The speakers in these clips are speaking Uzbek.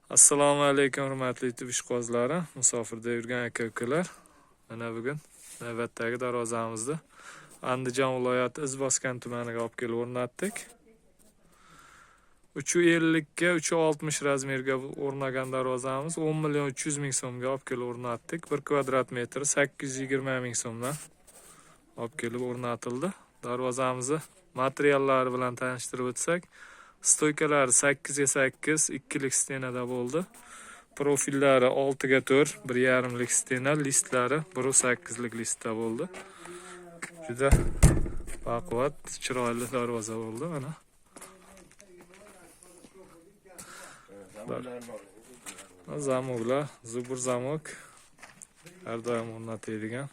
Assalomu alaykum hurmatli YouTube ishqibozlari, musofirda yurgan aka-ukalar. Mana bugun navbatdagi darvozamizni Andijon viloyati Izboskan tumaniga olib kelib o'rnatdik. 350 ga 360 razmerga o'rnagan darvozamiz 10.300.000 so'mga olib kelib o'rnatdik. 1 kvadrat metri 820.000 so'mdan olib kelib o'rnatildi. Darvozamizni materiallari bilan tanishtirib o'tsak, stoykalari 8 ga 8 ikkilik stenada bo'ldi. Profillari 6 ga 4 1,5lik stena, listlari 1,8lik listda bo'ldi. Juda baquvvat, chiroyli darvoza bo'ldi mana. Zamoklar, zubur zamok. Har doim o'rnatiladigan.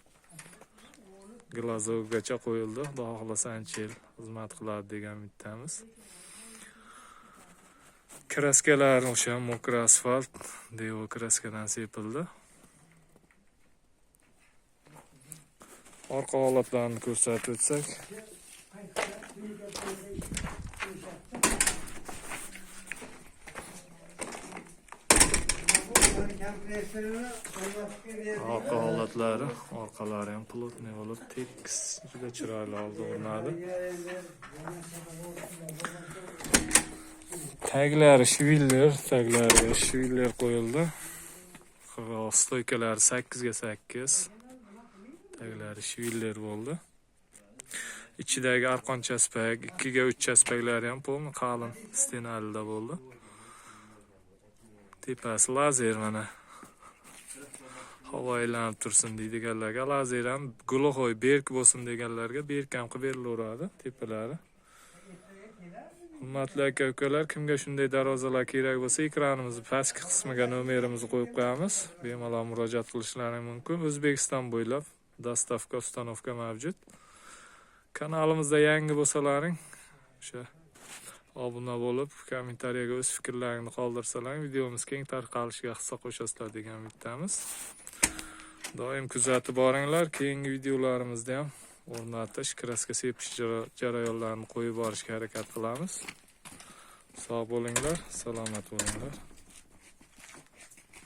Glazovgacha qo'yildi. Xudo xohlasa ancha yil xizmat qiladi degan umiddamiz. Kraskalar o'sha mokra asfalt, devo kraskadan sepildi. Orqa holatlarini ko'rsatib o'tsak, orqa holatlari, orqalari ham plotniy bo'lib, tekis, juda chiroyli oldi o'rnadi. Taglari shviller qo'yildi. Stoykalari 8 ga 8. Taglari shviller bo'ldi. Ichidagi arqon chaspak, 2 ga 3 chaspaklari ham polni qalin stenalida bo'ldi. Tepasi lazer mana. Havo aylanib tursin deydiganlarga lazer ham gulohoy berk bo'lsin deganlarga berk ham qilib berilaveradi tepalari. Hurmatli aka-ukalar, kimga shunday darvozalar kerak bo'lsa, ekranimizni pastki qismiga nomerimizni qo'yib qo'yamiz. Bemalol murojaat qilishlari mumkin. O'zbekiston bo'ylab dostavka, ustanovka mavjud. Kanalimizda yangi bo'lsalaring, o'sha obuna bo'lib, kommentariyaga o'z fikrlaringni qoldirsalaring, videomiz keng tarqalishiga hissa qo'shasizlar degan umiddamiz. Doim kuzatib boringlar. Keyingi videolarimizda ham o'rnatish, kraska sepish jarayonlarini qo'yib borishga harakat qilamiz. Sog' bo'linglar, salomat bo'linglar.